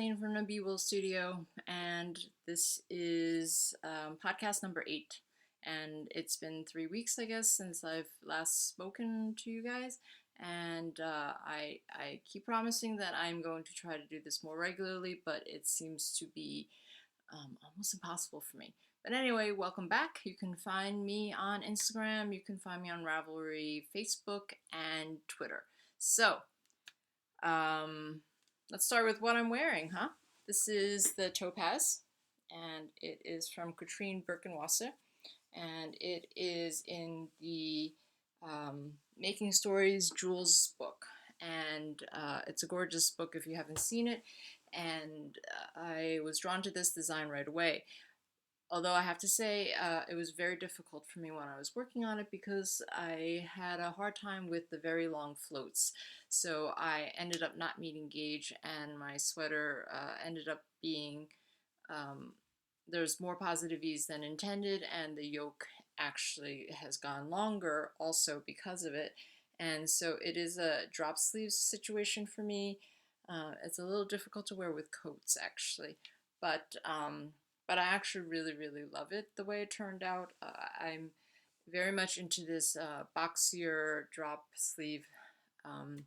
Elaine from Nabi Studio, and this is podcast number 8. And it's been 3 weeks, I guess, since I've last spoken to you guys. And I keep promising that I'm going to try to do this more regularly, but it seems to be almost impossible for me. But anyway, welcome back. You can find me on Instagram, you can find me on Ravelry, Facebook, and Twitter. So, um, let's start with what I'm wearing, huh? This is the Topaz, and it is from Katrine Birkenwasser, and it is in the Making Stories Jules book. And it's a gorgeous book if you haven't seen it, and I was drawn to this design right away. Although I have to say, it was very difficult for me when I was working on it because I had a hard time with the very long floats. So I ended up not meeting gauge, and my sweater ended up being there's more positive ease than intended, and the yoke actually has gone longer also because of it. And so it is a drop sleeves situation for me. It's a little difficult to wear with coats actually, but but I actually really love it the way it turned out. I'm very much into this boxier drop sleeve um,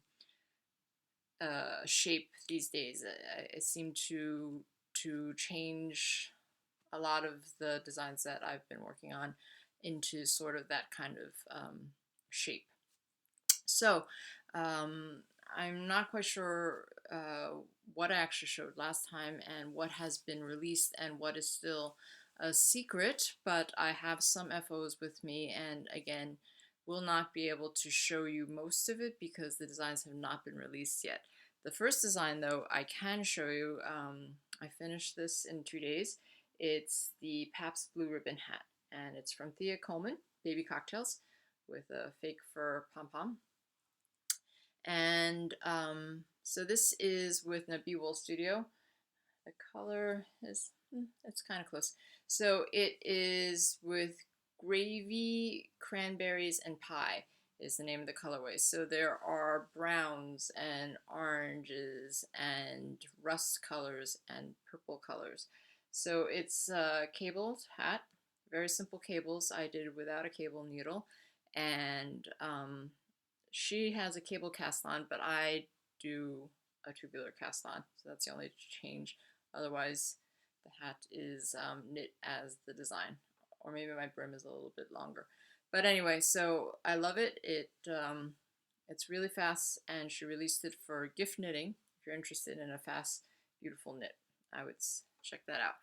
shape these days. I seem to change a lot of the designs that I've been working on into sort of that kind of shape. So um, I'm not quite sure what I actually showed last time and what has been released and what is still a secret, but I have some FOs with me, and again, will not be able to show you most of it because the designs have not been released yet. The first design, though, I can show you. I finished this in 2 days. It's the Pabst Blue Ribbon hat, and it's from Thea Coleman, Baby Cocktails, with a fake fur pom-pom. And so this is with Nabi Studio. The color is, it's kind of close. So it is with gravy, cranberries, and pie is the name of the colorway. So there are browns and oranges and rust colors and purple colors. So it's a cabled hat, very simple cables. I did it without a cable needle, and she has a cable cast on, but I do a tubular cast on, so that's the only change. Otherwise, the hat is knit as the design, or maybe my brim is a little bit longer. But anyway, so I love it. It's really fast, and she released it for gift knitting. If you're interested in a fast, beautiful knit, I would check that out.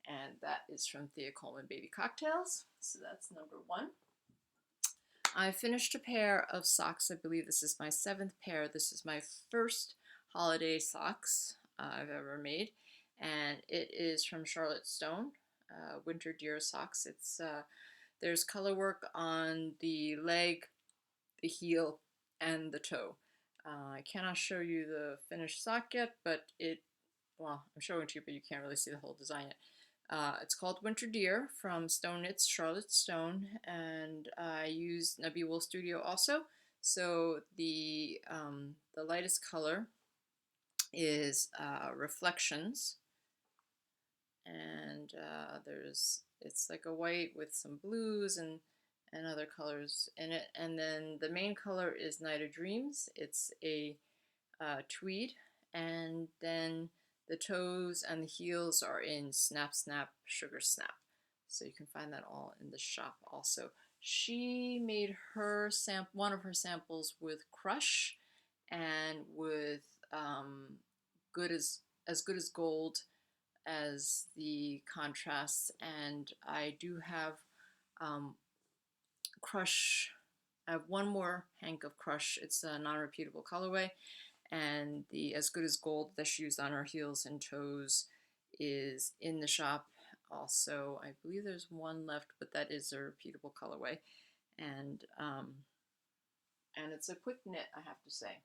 And that is from Thea Coleman Baby Cocktails. So that's number 1. I finished a pair of socks. I believe this is my 7th pair. This is my first holiday socks I've ever made, and it is from Charlotte Stone, Winter Deer socks. It's there's color work on the leg, the heel, and the toe. I cannot show you the finished sock yet, but well, I'm showing it to you, but you can't really see the whole design yet. It's called Winter Deer from Stone Knits, Charlotte Stone, and I used Nabi Studio also. So the lightest color is Reflections, and it's like a white with some blues and other colors in it. And then the main color is Night of Dreams. It's a tweed, and then the toes and the heels are in Snap Snap Sugar Snap. So you can find that all in the shop also. She made her one of her samples with Crush and with good as good as gold as the contrast. And I do have Crush. I have one more hank of Crush. It's a non-repeatable colorway, and the As Good as Gold that she used on her heels and toes is in the shop also. I believe there's one left, but that is a repeatable colorway, and it's a quick knit, I have to say.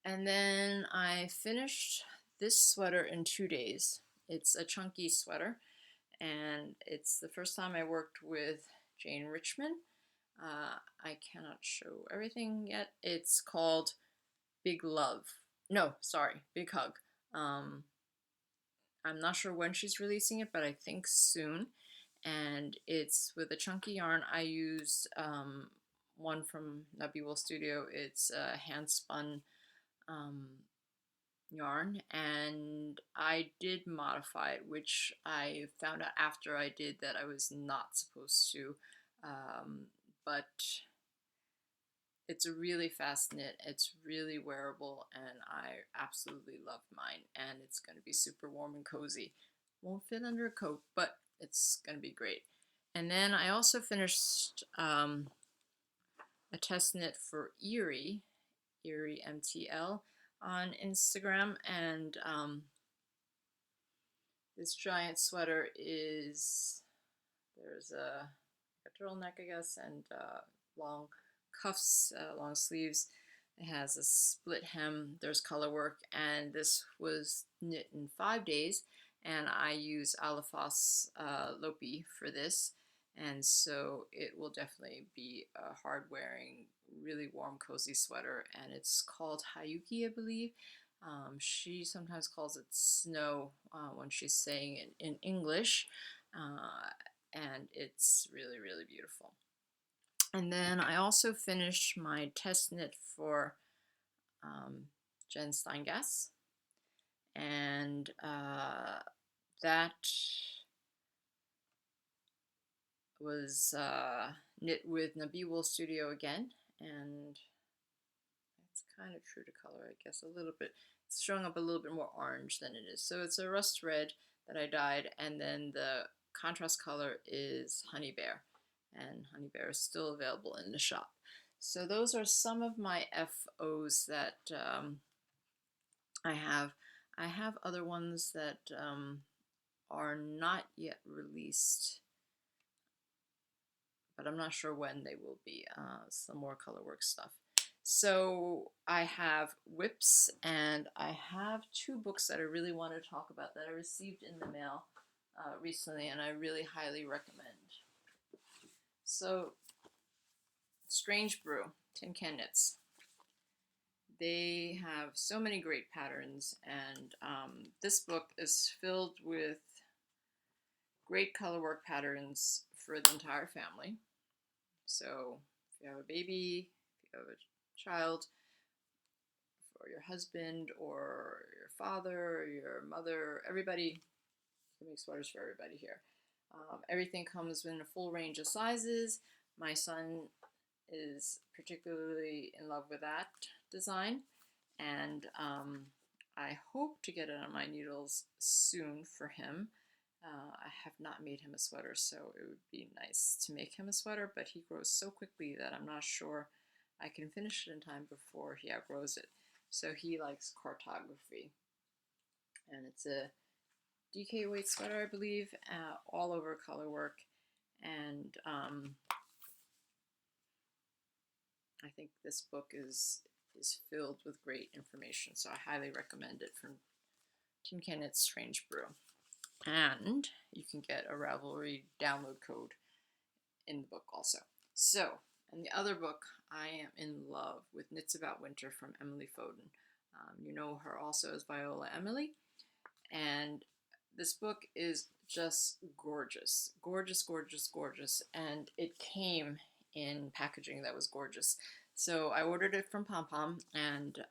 And then I finished this sweater in 2 days. It's a chunky sweater, and it's the first time I worked with Jane Richmond. I cannot show everything yet. It's called Big Love. No, sorry, Big Hug. I'm not sure when she's releasing it, but I think soon. And it's with a chunky yarn. I used one from Nabi Studio. It's a hand spun um, yarn, and I did modify it, which I found out after I did that I was not supposed to. But it's a really fast knit, it's really wearable, and I absolutely love mine, and it's going to be super warm and cozy. Won't fit under a coat, but it's going to be great. And then I also finished a test knit for Erie MTL on Instagram, and this giant sweater there's a turtleneck, I guess, and long cuffs, long sleeves. It has a split hem. There's color work, and this was knit in 5 days. And I use Alafos Lopi for this, and so it will definitely be a hard-wearing, really warm, cozy sweater. And it's called Hayuki, I believe. She sometimes calls it snow when she's saying it in English, and it's really, really beautiful. And then I also finished my test knit for Jen Steingass, and that was knit with Nabi Studio again, and it's kind of true to color, I guess, a little bit. It's showing up a little bit more orange than it is. So it's a rust red that I dyed, and then the contrast color is Honey Bear, and Honey Bear is still available in the shop. So those are some of my FOs that I have. I have other ones that are not yet released, but I'm not sure when they will be. Some more colorwork stuff. So I have whips, and I have 2 books that I really want to talk about that I received in the mail recently, and I really highly recommend. So, Strange Brew, Tin Can Knits. They have so many great patterns, and this book is filled with great colorwork patterns for the entire family. So if you have a baby, if you have a child, or your husband, or your father, or your mother, everybody can make sweaters for everybody here. Everything comes in a full range of sizes. My son is particularly in love with that design, and I hope to get it on my needles soon for him. I have not made him a sweater, so it would be nice to make him a sweater, but he grows so quickly that I'm not sure I can finish it in time before he outgrows it. So he likes cartography, and it's a DK weight sweater, I believe, all over colorwork, and I think this book is filled with great information, so I highly recommend it from Tin Can Knits Strange Brew. And you can get a Ravelry download code in the book also. So, in the other book, I am in love with Knits About Winter from Emily Foden. You know her also as Viola Emily, and this book is just gorgeous, gorgeous, gorgeous, gorgeous, and it came in packaging that was gorgeous. So I ordered it from Pom Pom, and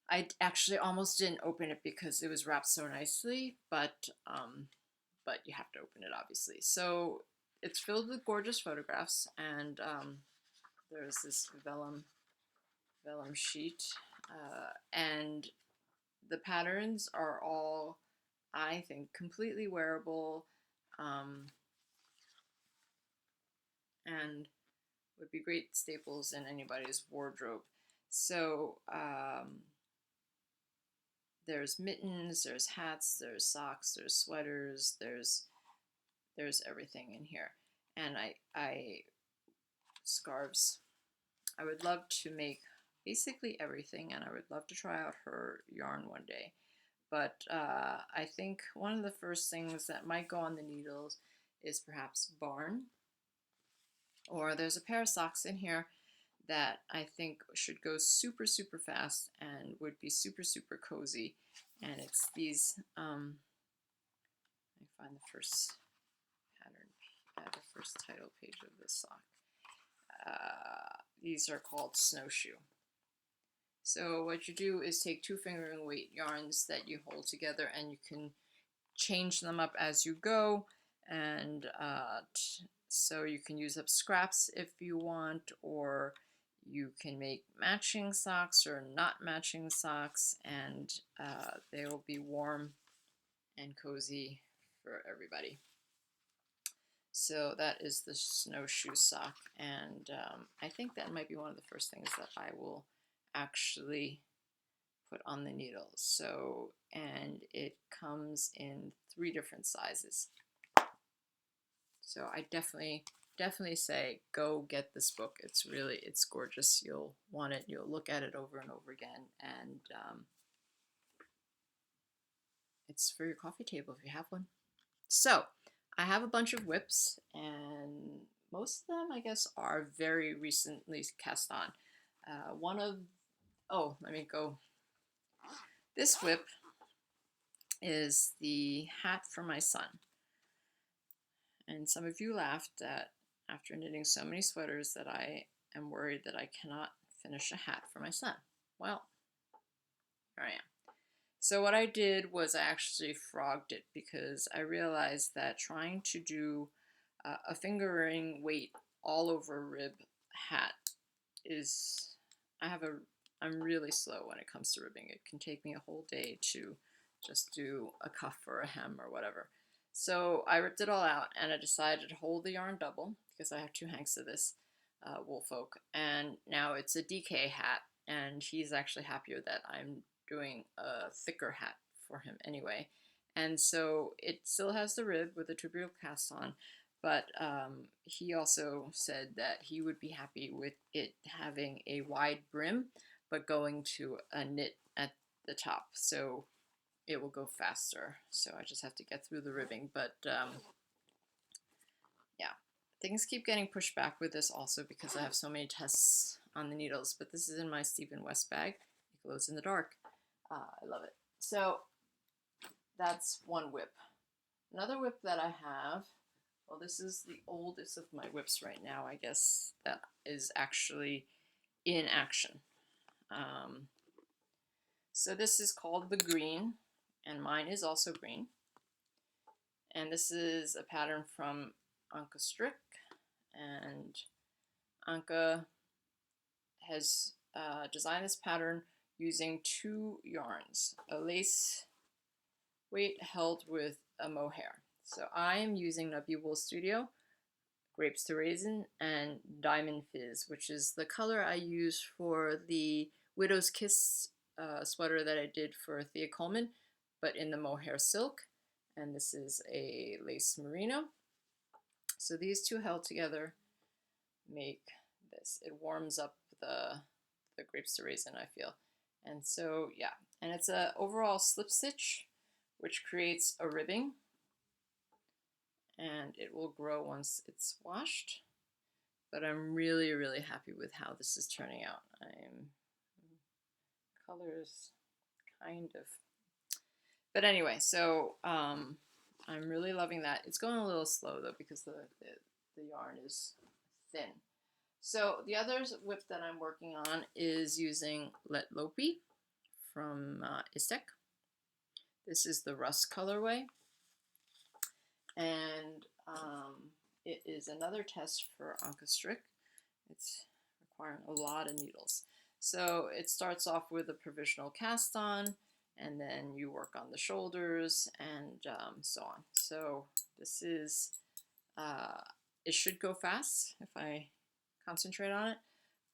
I actually almost didn't open it because it was wrapped so nicely, but you have to open it, obviously. So it's filled with gorgeous photographs, and there's this vellum sheet, and the patterns are all, I think, completely wearable, and would be great staples in anybody's wardrobe. So there's mittens, there's hats, there's socks, there's sweaters, there's everything in here. And I scarves. I would love to make basically everything, and I would love to try out her yarn one day. But I think one of the first things that might go on the needles is perhaps barn. Or there's a pair of socks in here that I think should go super, super fast and would be super, super cozy. And it's these, let me find the first pattern, the first title page of this sock. These are called snowshoe. So what you do is take 2 fingering weight yarns that you hold together, and you can change them up as you go. And so you can use up scraps if you want, or you can make matching socks or not matching socks, and they will be warm and cozy for everybody. So that is the snowshoe sock, and I think that might be one of the first things that I will actually put on the needle. So, and it comes in 3 different sizes. So I definitely say go get this book. It's gorgeous. You'll want it. You'll look at it over and over again, and it's for your coffee table if you have one. So I have a bunch of whips, and most of them, I guess, are very recently cast on. Let me go. This whip is the hat for my son. And some of you laughed at, after knitting so many sweaters, that I am worried that I cannot finish a hat for my son. Well, here I am. So what I did was I actually frogged it, because I realized that trying to do a fingering weight all over rib hat is, I'm really slow when it comes to ribbing. It can take me a whole day to just do a cuff or a hem or whatever. So I ripped it all out, and I decided to hold the yarn double, because I have 2 hanks of this wool folk, and now it's a DK hat, and he's actually happier that I'm doing a thicker hat for him anyway. And so it still has the rib with the tubular cast on, but he also said that he would be happy with it having a wide brim, but going to a knit at the top, so it will go faster. So I just have to get through the ribbing, but yeah, things keep getting pushed back with this also, because I have so many tests on the needles. But this is in my Stephen West bag. It glows in the dark. I love it. So that's one whip. Another whip that I have, well, this is the oldest of my whips right now, I guess, that is actually in action. So this is called the Green, and mine is also green. And this is a pattern from Anka Strick, and Anka has designed this pattern using 2 yarns, a lace weight held with a mohair. So I am using Nabi Wool Studio, Grapes to Raisin, and Diamond Fizz, which is the color I use for the Widow's Kiss sweater that I did for Thea Coleman, but in the mohair silk. And this is a lace merino. So these 2 held together make this. It warms up the Grapes to Raisin, I feel. And so, yeah, and it's a overall slip stitch, which creates a ribbing, and it will grow once it's washed. But I'm really, really happy with how this is turning out. Colors kind of, but anyway, so I'm really loving that. It's going a little slow though, because the yarn is thin. So the other whip that I'm working on is using Let Lopi from Istek. This is the Rust colorway, and it is another test for Anka Strick. It's requiring a lot of needles. So it starts off with a provisional cast on, and then you work on the shoulders, and so on. So this is, it should go fast if I concentrate on it,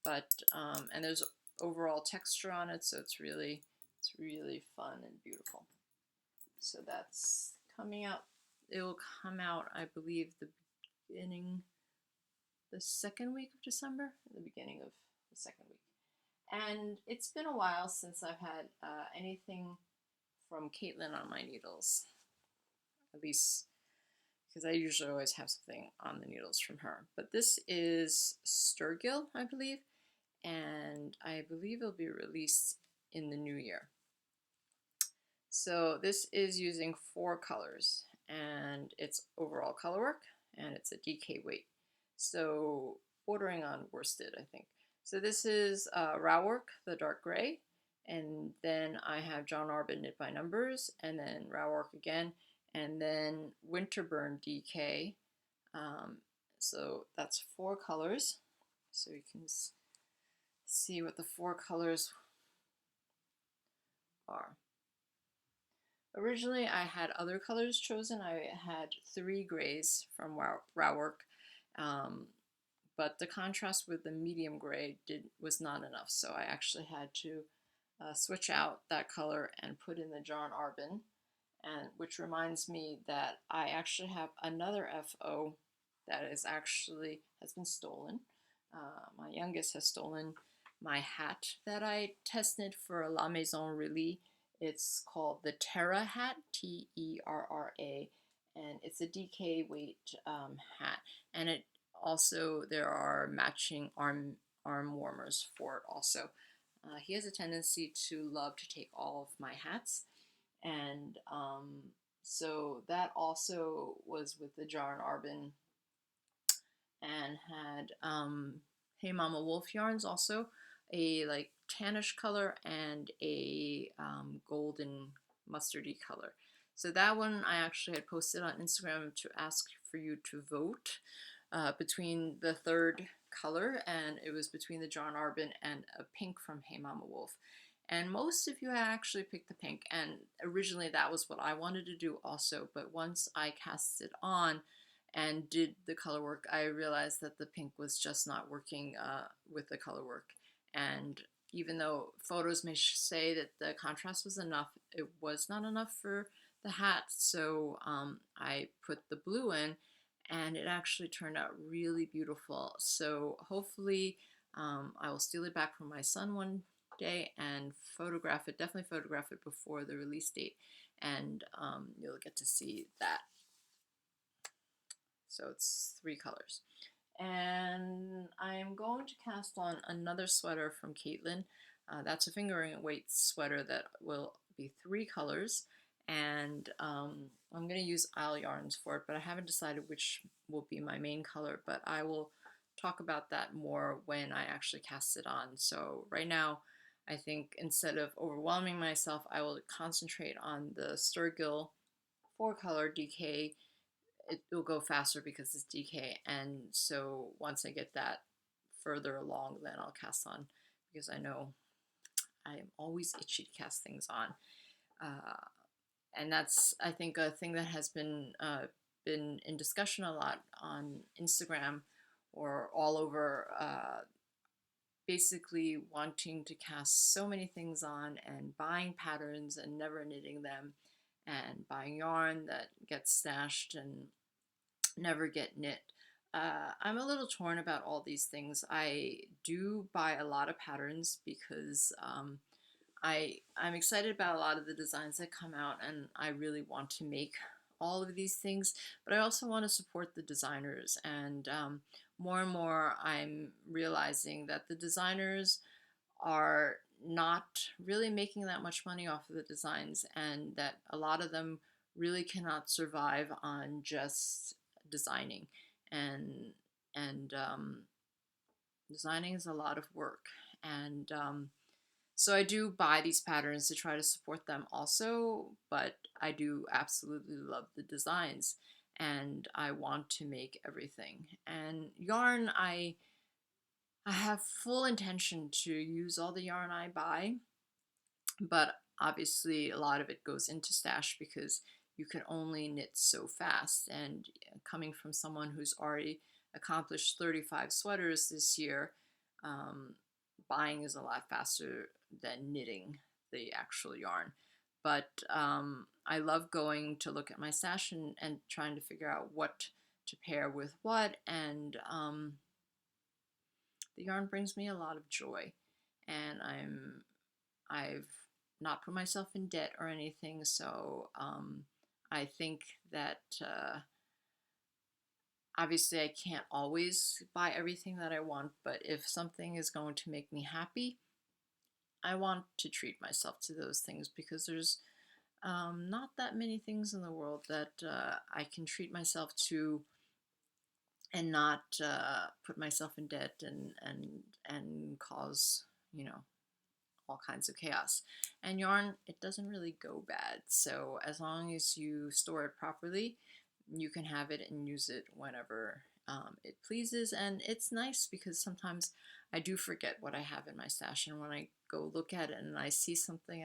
but and there's overall texture on it, so it's really fun and beautiful. So that's coming out. It will come out, I believe, the second week of December, the beginning of the second week. And it's been a while since I've had anything from Caitlin on my needles, at least because I usually always have something on the needles from her. But this is Sturgill, I believe, and I believe it'll be released in the new year. So this is using 4 colors, and it's overall color work, and it's a DK weight. So bordering on worsted, I think. So this is Raw Work, the dark gray, and then I have John Arbin Knit by Numbers, and then Raw Work again, and then Winterburn DK. So that's 4 colors. So you can see what the 4 colors are. Originally, I had other colors chosen. I had 3 grays from Raw Work, but the contrast with the medium gray was not enough, so I actually had to switch out that color and put in the John Arbin, and which reminds me that I actually have another FO that has been stolen. My youngest has stolen my hat that I tested for La Maison Relie. It's called the Terra hat, Terra, and it's a DK weight hat, and it also there are matching arm warmers for it also. He has a tendency to love to take all of my hats, and so that also was with the John Arbin, and had Hey Mama Wolf yarns also, a like tannish color and a golden mustardy color. So that one I actually had posted on Instagram to ask for you to vote between the third color, and it was between the John Arbin and a pink from Hey Mama Wolf. And most of you actually picked the pink, and originally that was what I wanted to do also, but once I cast it on and did the color work, I realized that the pink was just not working with the color work. And even though photos may say that the contrast was enough, it was not enough for the hat. So I put the blue in, and it actually turned out really beautiful. So hopefully I will steal it back from my son one day and photograph it, definitely photograph it before the release date, and you'll get to see that. So it's 3 colors. And I'm going to cast on another sweater from Caitlin. That's a fingering weight sweater that will be 3 colors, and I'm going to use Isle yarns for it, but I haven't decided which will be my main color, but I will talk about that more when I actually cast it on. So right now, I think instead of overwhelming myself, I will concentrate on the Sturgill 4-color DK. It will go faster because it's DK, and so once I get that further along, then I'll cast on, because I know I am always itchy to cast things on. And that's, I think, a thing that has been in discussion a lot on Instagram or all over, basically wanting to cast so many things on and buying patterns and never knitting them, and buying yarn that gets stashed and never get knit. I'm a little torn about all these things. I do buy a lot of patterns because I'm excited about a lot of the designs that come out, and I really want to make all of these things, but I also want to support the designers, and more and more I'm realizing that the designers are not really making that much money off of the designs, and that a lot of them really cannot survive on just designing, and designing is a lot of work, and so I do buy these patterns to try to support them also, but I do absolutely love the designs, and I want to make everything. And yarn, I have full intention to use all the yarn I buy, but obviously a lot of it goes into stash because you can only knit so fast, and coming from someone who's already accomplished 35 sweaters this year, buying is a lot faster than knitting the actual yarn. But I love going to look at my stash and trying to figure out what to pair with what, and the yarn brings me a lot of joy, and I've not put myself in debt or anything, so I think that Obviously, I can't always buy everything that I want, but if something is going to make me happy, I want to treat myself to those things because there's not that many things in the world that I can treat myself to and not put myself in debt and cause, you know, all kinds of chaos. And yarn, it doesn't really go bad. So as long as you store it properly, you can have it and use it whenever it pleases. And it's nice because sometimes I do forget what I have in my stash, and when I go look at it and I see something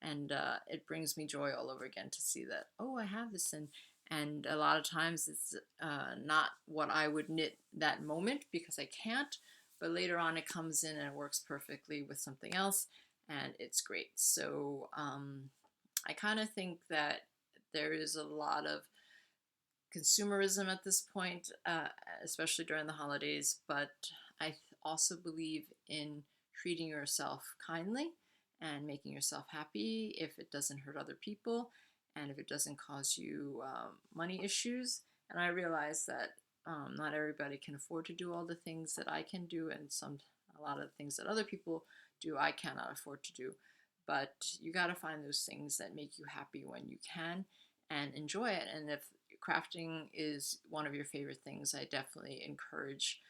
and it brings me joy all over again to see that, oh, I have this. And a lot of times it's not what I would knit that moment because I can't, but later on it comes in and it works perfectly with something else, and it's great. So I kind of think that there is a lot of consumerism at this point, especially during the holidays, but I also believe in treating yourself kindly and making yourself happy if it doesn't hurt other people and if it doesn't cause you money issues. And I realize that not everybody can afford to do all the things that I can do, and a lot of the things that other people do I cannot afford to do. But you got to find those things that make you happy when you can and enjoy it. And if crafting is one of your favorite things, I definitely encourage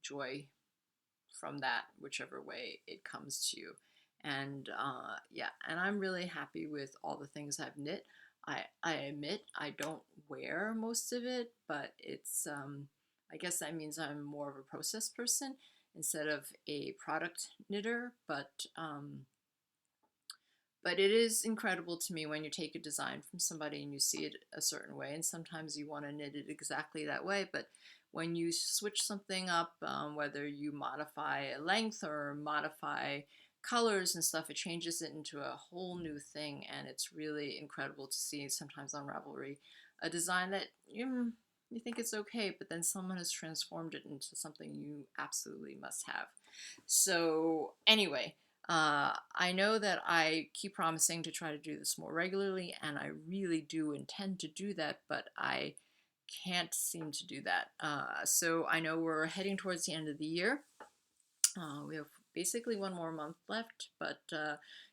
joy from that, whichever way it comes to you. And yeah, and I'm really happy with all the things I've knit. I admit I don't wear most of it, but it's I guess that means I'm more of a process person instead of a product knitter. But it is incredible to me when you take a design from somebody and you see it a certain way, and sometimes you want to knit it exactly that way. But when you switch something up, whether you modify a length or modify colors and stuff, it changes it into a whole new thing, and it's really incredible to see sometimes on Ravelry a design that you think it's okay, but then someone has transformed it into something you absolutely must have. So anyway, I know that I keep promising to try to do this more regularly, and I really do intend to do that, but I can't seem to do that. So I know we're heading towards the end of the year. We have basically one more month left, but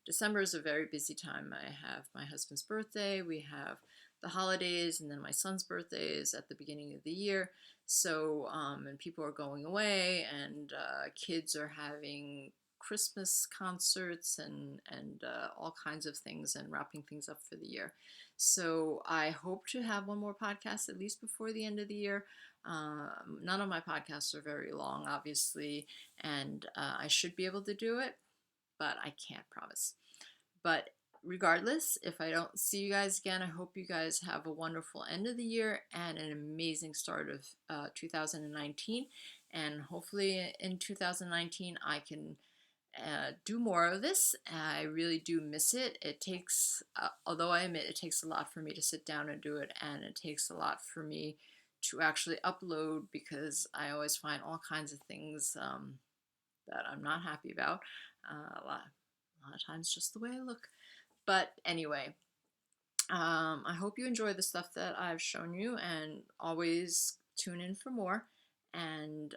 December is a very busy time. I have my husband's birthday, we have the holidays, and then my son's birthday is at the beginning of the year. So, and people are going away, and kids are having Christmas concerts and all kinds of things, and wrapping things up for the year. So I hope to have one more podcast at least before the end of the year. None of my podcasts are very long, obviously, and I should be able to do it, but I can't promise. But regardless, if I don't see you guys again, I hope you guys have a wonderful end of the year and an amazing start of 2019. And hopefully in 2019, I can do more of this. I really do miss it. It takes, although I admit it takes a lot for me to sit down and do it, and it takes a lot for me to actually upload because I always find all kinds of things that I'm not happy about. A lot of times just the way I look. But anyway, I hope you enjoy the stuff that I've shown you, and always tune in for more. And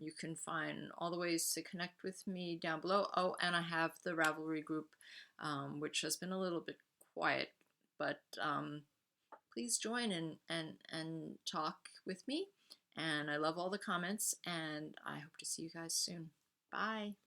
you can find all the ways to connect with me down below. Oh, and I have the Ravelry group, which has been a little bit quiet, but please join and talk with me. And I love all the comments, and I hope to see you guys soon. Bye.